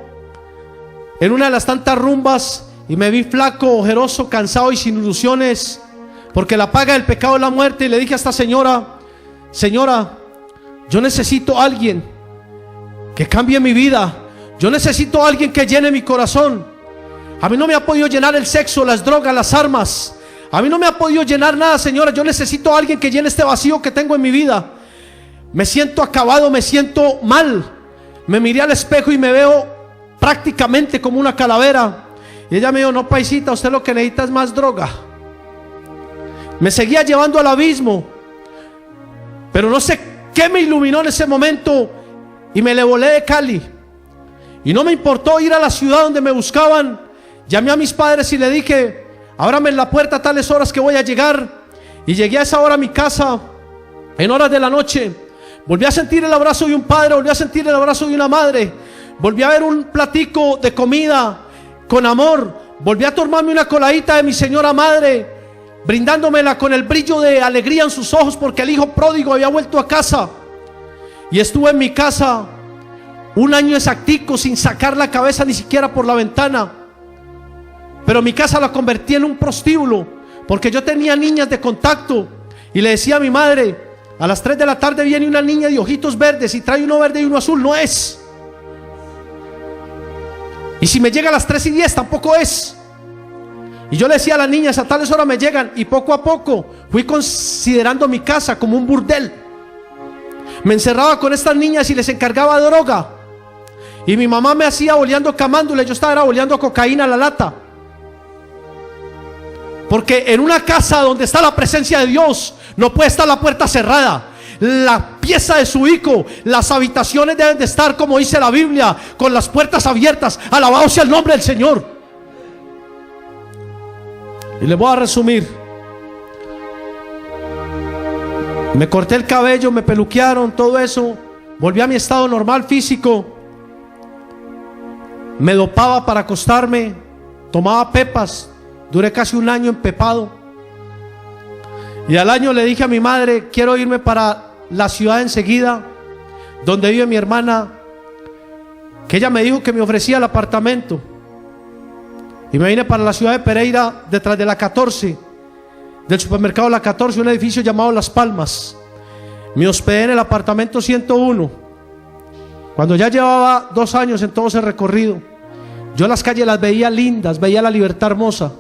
en una de las tantas rumbas y me vi flaco, ojeroso, cansado y sin ilusiones, porque la paga del pecado es la muerte. Y le dije a esta señora: señora, yo necesito a alguien que cambie mi vida. Yo necesito a alguien que llene mi corazón. A mí no me ha podido llenar el sexo, las drogas, las armas. A mí no me ha podido llenar nada, señora. Yo necesito a alguien que llene este vacío que tengo en mi vida. Me siento acabado, me siento mal. Me miré al espejo y me veo prácticamente como una calavera. Y ella me dijo: no, paisita, usted lo que necesita es más droga. Me seguía llevando al abismo, pero no sé qué me iluminó en ese momento y me le volé de Cali. Y no me importó ir a la ciudad donde me buscaban. Llamé a mis padres y le dije: ábrame en la puerta a tales horas que voy a llegar. Y llegué a esa hora a mi casa, en horas de la noche. Volví a sentir el abrazo de un padre, volví a sentir el abrazo de una madre. Volví a ver un platico de comida con amor. Volví a tomarme una coladita de mi señora madre, brindándomela con el brillo de alegría en sus ojos, porque el hijo pródigo había vuelto a casa. Y estuve en mi casa un año exactico sin sacar la cabeza ni siquiera por la ventana. Pero mi casa la convertí en un prostíbulo, porque yo tenía niñas de contacto. Y le decía a mi madre: a las 3 de la tarde viene una niña de ojitos verdes y trae uno verde y uno azul, no es. Y si me llega a las 3:10 tampoco es. Y yo le decía a las niñas: a tales horas me llegan. Y poco a poco fui considerando mi casa como un burdel. Me encerraba con estas niñas y les encargaba de droga. Y mi mamá me hacía boleando camándula. Yo estaba boleando cocaína a la lata. Porque en una casa donde está la presencia de Dios no puede estar la puerta cerrada. La pieza de su hijo, las habitaciones deben de estar, como dice la Biblia, con las puertas abiertas. Alabado sea el nombre del Señor. Y les voy a resumir. Me corté el cabello, me peluquearon, todo eso. Volví a mi estado normal físico. Me dopaba para acostarme. Tomaba pepas. Duré casi un año empepado. Y al año le dije a mi madre: quiero irme para la ciudad enseguida, donde vive mi hermana, que ella me dijo que me ofrecía el apartamento. Y me vine para la ciudad de Pereira, detrás de la 14, del supermercado La 14, un edificio llamado Las Palmas. Me hospedé en el apartamento 101. Cuando ya llevaba 2 años en todo ese recorrido, yo las calles las veía lindas, veía la libertad hermosa,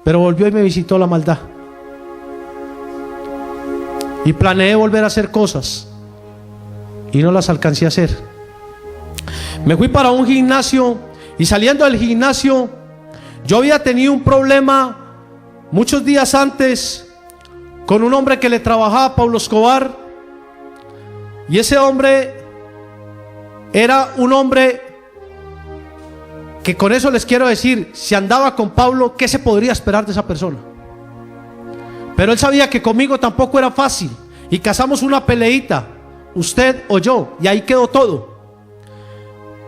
pero volvió y me visitó la maldad. Y planeé volver a hacer cosas y no las alcancé a hacer. Me fui para un gimnasio y saliendo del gimnasio, yo había tenido un problema muchos días antes con un hombre que le trabajaba a Pablo Escobar. Y ese hombre era un hombre que, con eso les quiero decir, si andaba con Pablo, ¿qué se podría esperar de esa persona? Pero él sabía que conmigo tampoco era fácil. Y cazamos una peleita, usted o yo, y ahí quedó todo.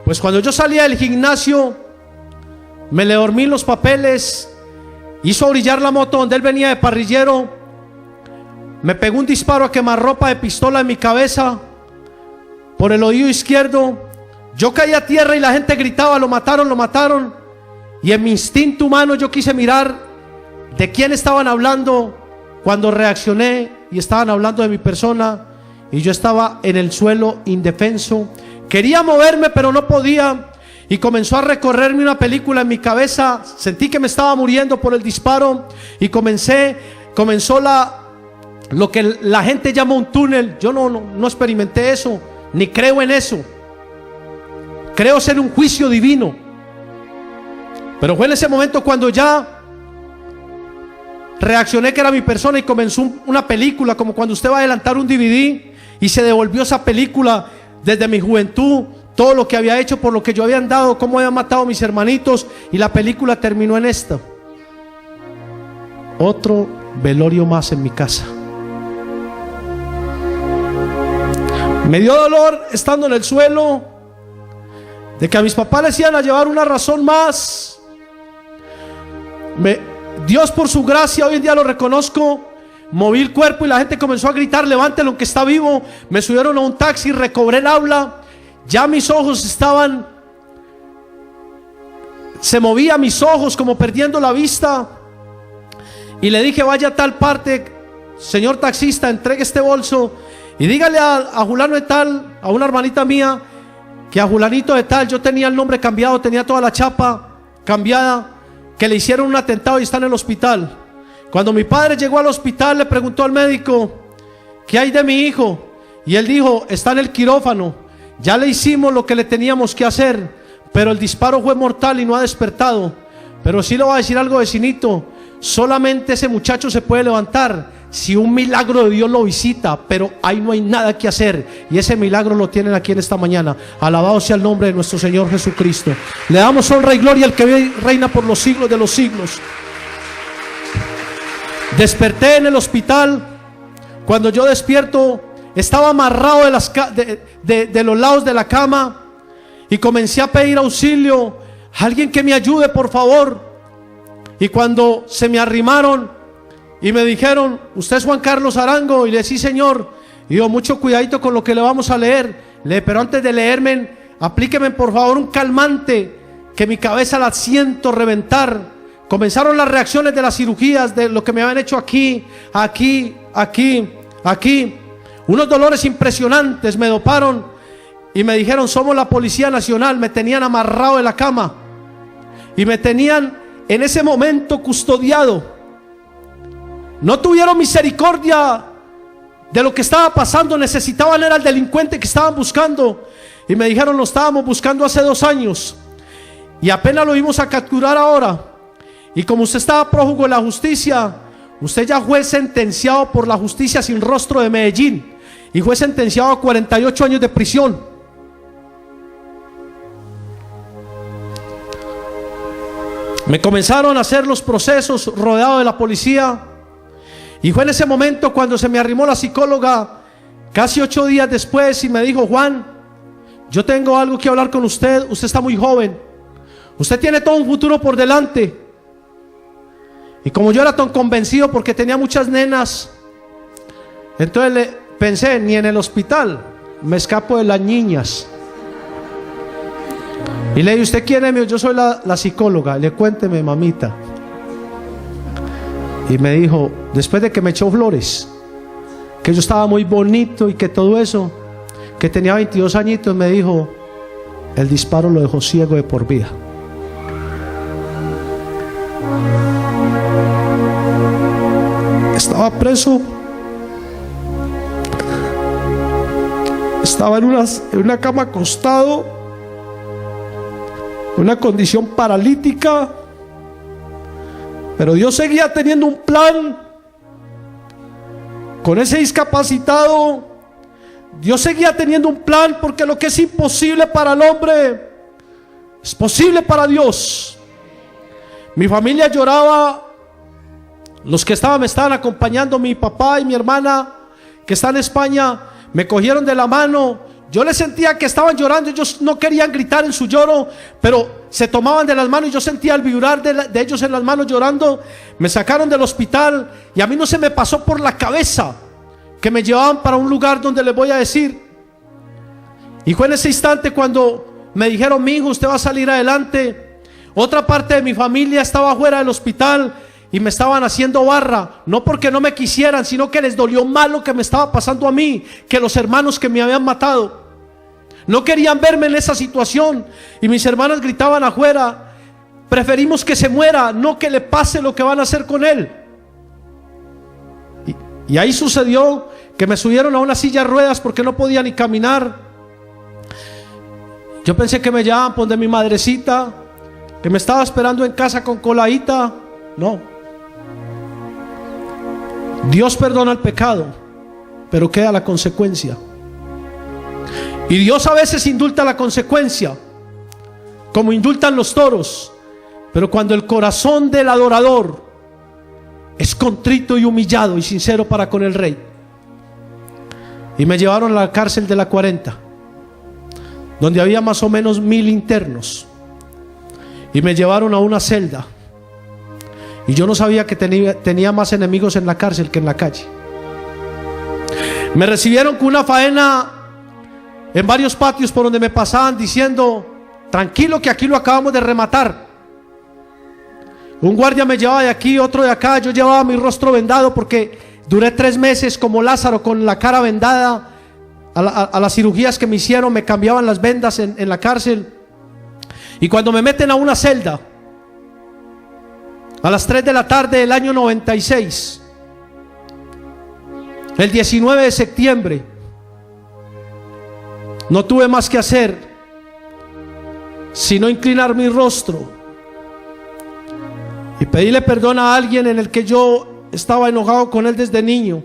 Pues cuando yo salía del gimnasio, me le dormí los papeles, hizo brillar la moto donde él venía de parrillero, me pegó un disparo a quemarropa de pistola en mi cabeza, por el oído izquierdo. Yo caí a tierra y la gente gritaba: lo mataron, lo mataron. Y en mi instinto humano yo quise mirar de quién estaban hablando. Cuando reaccioné y estaban hablando de mi persona, y yo estaba en el suelo indefenso. Quería moverme pero no podía. Y comenzó a recorrerme una película en mi cabeza. Sentí que me estaba muriendo por el disparo. Y comenzó lo que la gente llama un túnel. Yo no experimenté eso, ni creo en eso. Creo ser un juicio divino. Pero fue en ese momento cuando ya reaccioné que era mi persona y comenzó una película, como cuando usted va a adelantar un DVD y se devolvió esa película desde mi juventud, todo lo que había hecho, por lo que yo había andado, cómo había matado a mis hermanitos, y la película terminó en esto: otro velorio más en mi casa. Me dio dolor estando en el suelo de que a mis papás les iban a llevar una razón más. Dios, por su gracia, hoy en día lo reconozco, moví el cuerpo y la gente comenzó a gritar: levántelo que está vivo. Me subieron a un taxi, recobré el habla. Ya mis ojos estaban, se movía mis ojos como perdiendo la vista. Y le dije: vaya a tal parte, señor taxista, entregue este bolso y dígale a Julano de tal, a una hermanita mía, que a Julanito de tal, yo tenía el nombre cambiado, tenía toda la chapa cambiada, que le hicieron un atentado y está en el hospital. Cuando mi padre llegó al hospital, le preguntó al médico: ¿qué hay de mi hijo? Y él dijo: está en el quirófano, ya le hicimos lo que le teníamos que hacer, pero el disparo fue mortal y no ha despertado. Pero sí le voy a decir algo, vecinito: solamente ese muchacho se puede levantar si un milagro de Dios lo visita, pero ahí no hay nada que hacer, y ese milagro lo tienen aquí en esta mañana. Alabado sea el nombre de nuestro Señor Jesucristo. Le damos honra y gloria al que reina por los siglos de los siglos. Desperté en el hospital. Cuando yo despierto, estaba amarrado de los lados de la cama y comencé a pedir auxilio: alguien que me ayude, por favor. Y cuando se me arrimaron y me dijeron: ¿usted es Juan Carlos Arango? Y le dije: sí, señor. Y yo: mucho cuidadito con lo que le vamos a leer. Pero antes de leerme, aplíqueme por favor un calmante, que mi cabeza la siento reventar. Comenzaron las reacciones de las cirugías, de lo que me habían hecho aquí. Unos dolores impresionantes. Me doparon y me dijeron: somos la Policía Nacional. Me tenían amarrado de la cama y me tenían en ese momento custodiado. No tuvieron misericordia de lo que estaba pasando. Necesitaban, era el delincuente que estaban buscando. Y me dijeron: lo estábamos buscando hace 2 años y apenas lo íbamos a capturar ahora. Y como usted estaba prófugo de la justicia, usted ya fue sentenciado por la justicia sin rostro de Medellín y fue sentenciado a 48 años de prisión. Me comenzaron a hacer los procesos rodeado de la policía. Y fue en ese momento cuando se me arrimó la psicóloga, casi 8 días después, y me dijo: Juan, yo tengo algo que hablar con usted. Usted está muy joven, usted tiene todo un futuro por delante. Y como yo era tan convencido porque tenía muchas nenas, entonces pensé: ni en el hospital me escapo de las niñas. Y le dije: ¿usted quién es? Yo soy la psicóloga. Le cuénteme, mamita. Y me dijo, después de que me echó flores, que yo estaba muy bonito y que todo eso, que tenía 22 añitos, me dijo: el disparo lo dejó ciego de por vida. Estaba preso, estaba en una cama acostado, una condición paralítica. Pero Dios seguía teniendo un plan con ese discapacitado. Dios seguía teniendo un plan, porque lo que es imposible para el hombre es posible para Dios. Mi familia lloraba. Los que me estaban acompañando, mi papá y mi hermana, que están en España, me cogieron de la mano. Yo les sentía que estaban llorando. Ellos no querían gritar en su lloro, pero se tomaban de las manos y yo sentía el vibrar de ellos en las manos llorando. Me sacaron del hospital y a mí no se me pasó por la cabeza que me llevaban para un lugar donde les voy a decir. Y fue en ese instante cuando me dijeron: mi hijo, usted va a salir adelante. Otra parte de mi familia estaba fuera del hospital y me estaban haciendo barra, no porque no me quisieran, sino que les dolió más lo que me estaba pasando a mí que los hermanos que me habían matado. No querían verme en esa situación. Y mis hermanas gritaban afuera: preferimos que se muera, no que le pase lo que van a hacer con él. Y ahí sucedió que me subieron a una silla de ruedas porque no podía ni caminar. Yo pensé que me llevaban por donde mi madrecita, que me estaba esperando en casa con coladita. No. Dios perdona el pecado, pero queda la consecuencia. Y Dios a veces indulta la consecuencia, como indultan los toros. Pero cuando el corazón del adorador es contrito y humillado y sincero para con el rey. Y me llevaron a la cárcel de la 40, donde había más o menos 1000 internos. Y me llevaron a una celda. Y yo no sabía que tenía más enemigos en la cárcel que en la calle. Me recibieron con una faena en varios patios por donde me pasaban diciendo: tranquilo, que aquí lo acabamos de rematar. Un guardia me llevaba de aquí, otro de acá. Yo llevaba mi rostro vendado porque duré 3 meses como Lázaro, con la cara vendada. A las cirugías que me hicieron me cambiaban las vendas en la cárcel. Y cuando me meten a una celda a las 3 de la tarde del año 96, el 19 de septiembre, no tuve más que hacer sino inclinar mi rostro y pedirle perdón a alguien en el que yo estaba enojado con él desde niño.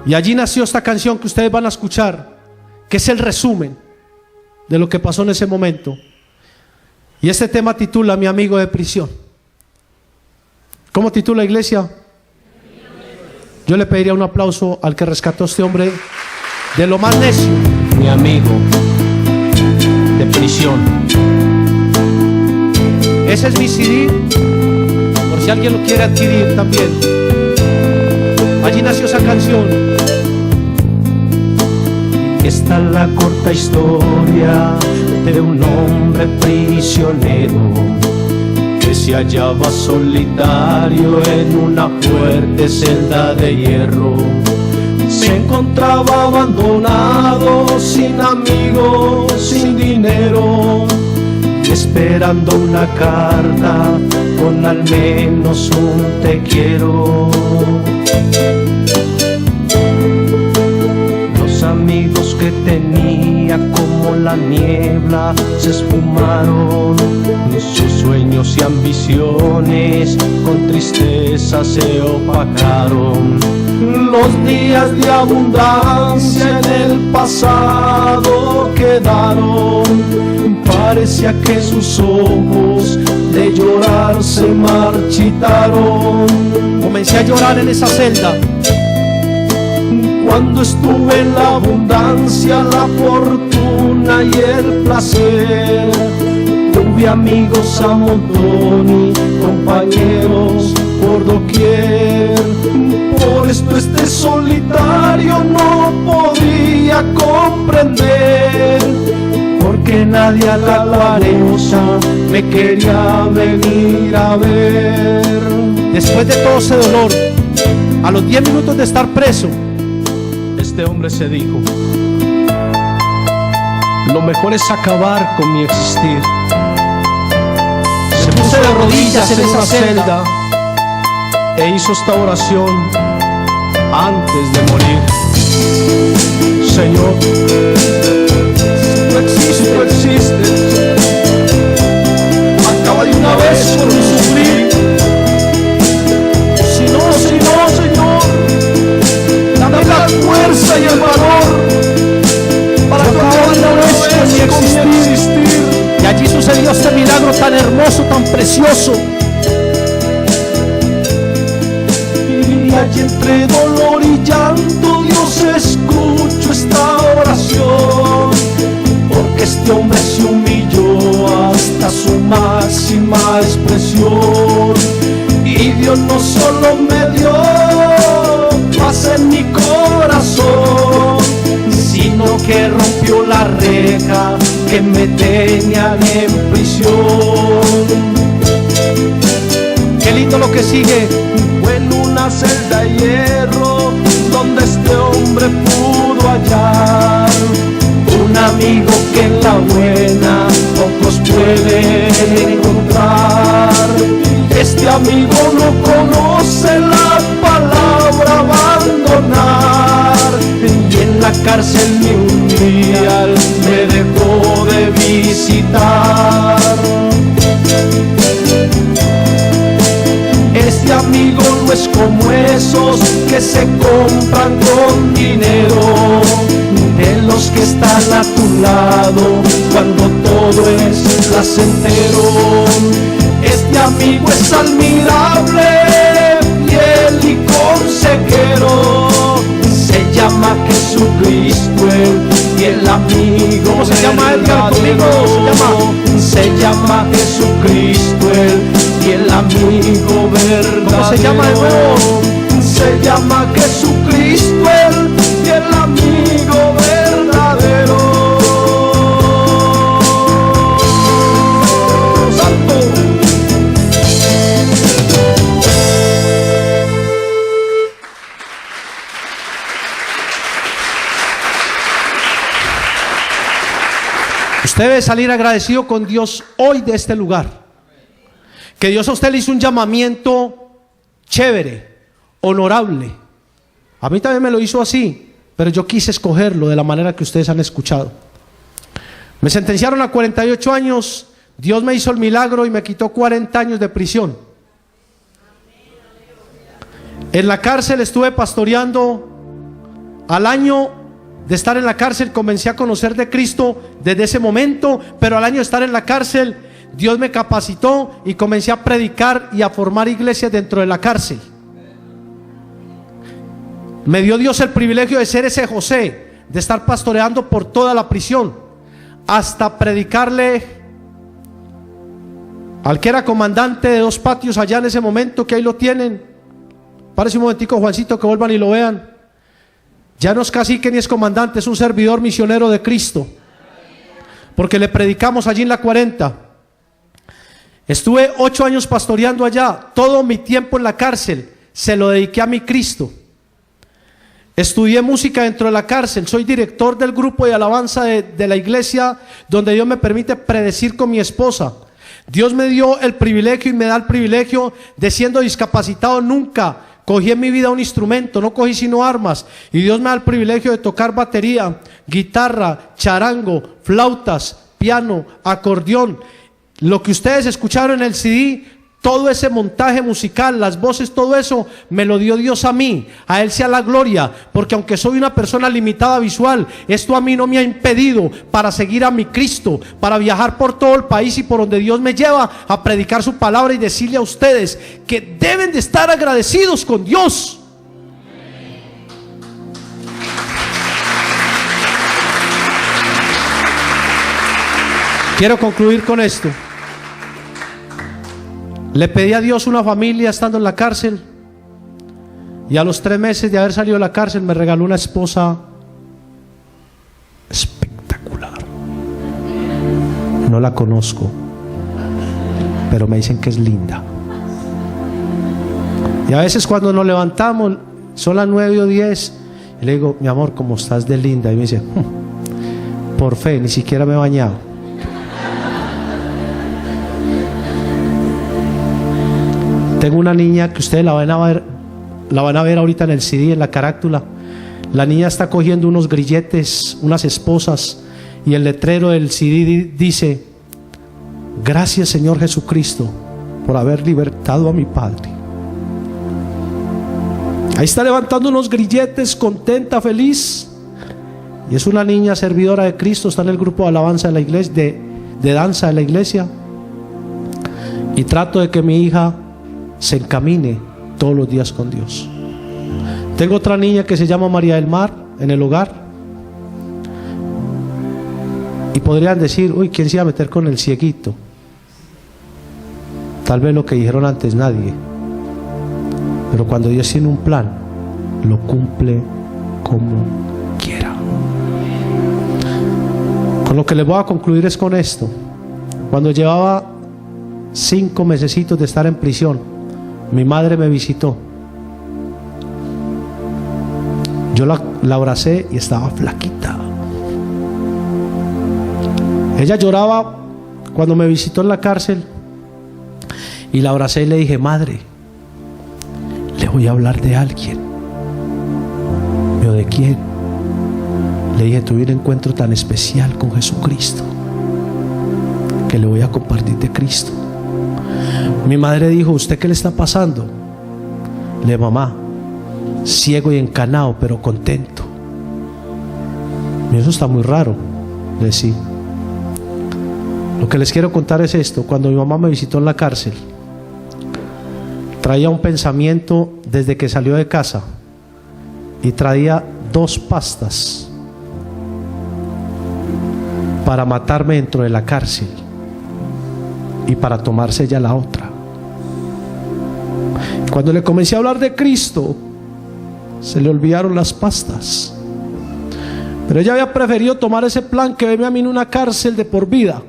Y allí nació esta canción que ustedes van a escuchar, que es el resumen de lo que pasó en ese momento. Y este tema titula Mi amigo de prisión. ¿Cómo titula, iglesia? Yo le pediría un aplauso al que rescató a este hombre de lo más necio. Mi amigo de prisión. Ese es mi CD, por si alguien lo quiere adquirir también. Allí nació esa canción. Esta es la corta historia de un hombre prisionero que se hallaba solitario en una fuerte celda de hierro. Se encontraba abandonado, sin amigos, sin dinero, esperando una carta con al menos un te quiero. Los amigos que tenía como la niebla se esfumaron, sus sueños y ambiciones con tristeza se opacaron. Los días de abundancia en el pasado quedaron, parecía que sus ojos de llorar se marchitaron. Comencé a llorar en esa celda. Cuando estuve en la abundancia, la fortuna y el placer, tuve amigos a montón y compañeros por doquier. Por esto este solitario no podía comprender, porque nadie a la pareja me quería venir a ver. Después de todo ese dolor, a los 10 minutos de estar preso, este hombre se dijo: lo mejor es acabar con mi existir. Se puso de rodillas en esa celda e hizo esta oración antes de morir: Señor, si tú existes, acaba de una vez con mi sufrir. Si no, Señor, dame la fuerza y el valor para acabar de una vez con mi existir. y allí sucedió este milagro tan hermoso, tan precioso. Y allí entre dolor y llanto Dios escuchó esta oración, porque este hombre se humilló hasta su máxima expresión. Y Dios no solo me dio paz en mi corazón, sino que rompió la reja que me tenían en prisión. Qué lindo lo que sigue. Fue en una celda de hierro donde este hombre pudo hallar un amigo que en la buena pocos pueden encontrar. Este amigo no conoce la palabra abandonar, y en la cárcel ni un día me dejó de visitar. Este amigo es como esos que se compran con dinero, de los que están a tu lado cuando todo es placentero. Este amigo es admirable, fiel y consejero, se llama Jesucristo, el fiel amigo. ¿Cómo se llama él? Conmigo se llama Jesucristo, el fiel amigo verdadero. ¿Cómo se llama de nuevo? Se llama Jesucristo, el fiel amigo verdadero. Santo. Usted debe salir agradecido con Dios hoy de este lugar. Que Dios a usted le hizo un llamamiento chévere, honorable. A mí también me lo hizo así, pero yo quise escogerlo de la manera que ustedes han escuchado. Me sentenciaron a 48 años, Dios me hizo el milagro y me quitó 40 años de prisión. En la cárcel estuve pastoreando. Al año de estar en la cárcel comencé a conocer de Cristo desde ese momento, pero al año de estar en la cárcel Dios me capacitó y comencé a predicar y a formar iglesias dentro de la cárcel. Me dio Dios el privilegio de ser ese José, de estar pastoreando por toda la prisión, hasta predicarle al que era comandante de 2 patios allá en ese momento, que ahí lo tienen. Párese un momentico, Juancito, que vuelvan y lo vean. Ya no es cacique ni es comandante, es un servidor misionero de Cristo, porque le predicamos allí en la 40. Estuve 8 años pastoreando allá. Todo mi tiempo en la cárcel se lo dediqué a mi Cristo. Estudié música dentro de la cárcel. Soy director del grupo de alabanza de la iglesia, donde Dios me permite predecir con mi esposa. Dios me dio el privilegio y me da el privilegio de, siendo discapacitado, nunca cogí en mi vida un instrumento, no cogí sino armas. Y Dios me da el privilegio de tocar batería, guitarra, charango, flautas, piano, acordeón. Lo que ustedes escucharon en el CD, todo ese montaje musical, las voces, todo eso me lo dio Dios a mí. A Él sea la gloria, porque aunque soy una persona limitada visual, esto a mí no me ha impedido para seguir a mi Cristo, para viajar por todo el país y por donde Dios me lleva a predicar su palabra y decirle a ustedes que deben de estar agradecidos con Dios. Quiero concluir con esto. Le pedí a Dios una familia estando en la cárcel, y a los 3 meses de haber salido de la cárcel me regaló una esposa espectacular. No la conozco, pero me dicen que es linda. Y a veces cuando nos levantamos, son las 9 o 10, y le digo: mi amor, ¿cómo estás de linda? Y me dice: por fe, ni siquiera me he bañado. Tengo una niña que ustedes la van a ver ahorita en el CD, en la carátula. La niña está cogiendo unos grilletes, unas esposas, y el letrero del CD dice: gracias, Señor Jesucristo, por haber libertado a mi padre. Ahí está levantando unos grilletes, contenta, feliz. Y es una niña servidora de Cristo, está en el grupo de alabanza de la iglesia, de danza de la iglesia. Y trato de que mi hija se encamine todos los días con Dios. Tengo otra niña que se llama María del Mar en el hogar. Y podrían decir: uy, ¿quién se iba a meter con el cieguito? Tal vez lo que dijeron antes, nadie. Pero cuando Dios tiene un plan, lo cumple como quiera. Con lo que les voy a concluir es con esto. Cuando llevaba 5 mesecitos de estar en prisión, mi madre me visitó. Yo la abracé y estaba flaquita. Ella lloraba cuando me visitó en la cárcel, y la abracé y le dije: madre, le voy a hablar de alguien. ¿Pero de quién? Le dije: tuve un encuentro tan especial con Jesucristo que le voy a compartir de Cristo. Mi madre dijo: ¿usted qué le está pasando? Le mamá, ciego y encanado, pero contento. Y eso está muy raro, le decía. Lo que les quiero contar es esto. Cuando mi mamá me visitó en la cárcel, traía un pensamiento desde que salió de casa y traía 2 pastas para matarme dentro de la cárcel y para tomarse ella la otra. Cuando le comencé a hablar de Cristo, se le olvidaron las pastas. Pero ella había preferido tomar ese plan que verme a mí en una cárcel de por vida.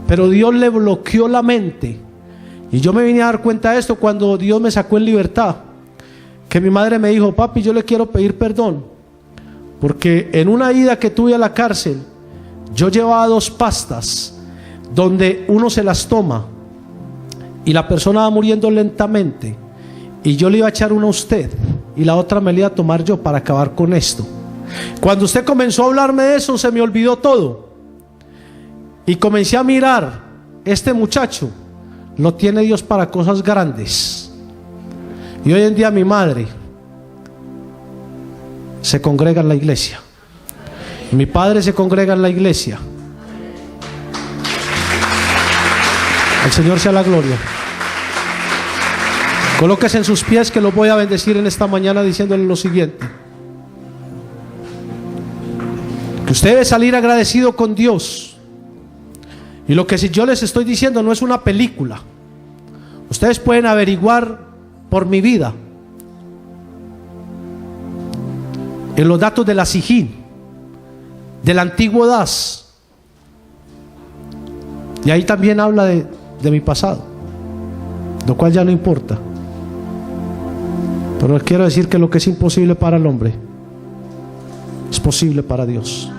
Pero Dios le bloqueó la mente. Y yo me vine a dar cuenta de esto cuando Dios me sacó en libertad. Que mi madre me dijo: papi, yo le quiero pedir perdón, porque en una ida que tuve a la cárcel, yo llevaba 2 pastas donde uno se las toma y la persona va muriendo lentamente, y yo le iba a echar una a usted y la otra me la iba a tomar yo para acabar con esto. Cuando usted comenzó a hablarme de eso, se me olvidó todo y comencé a mirar: este muchacho lo tiene Dios para cosas grandes. Y hoy en día mi madre se congrega en la iglesia, mi padre se congrega en la iglesia. Al Señor sea la gloria. Colóquese en sus pies, que los voy a bendecir en esta mañana diciéndole lo siguiente: que usted debe salir agradecido con Dios. Y lo que yo les estoy diciendo no es una película. Ustedes pueden averiguar por mi vida en los datos de la SIJIN, del antiguo DAS, y ahí también habla de mi pasado, lo cual ya no importa. Pero les quiero decir que lo que es imposible para el hombre es posible para Dios.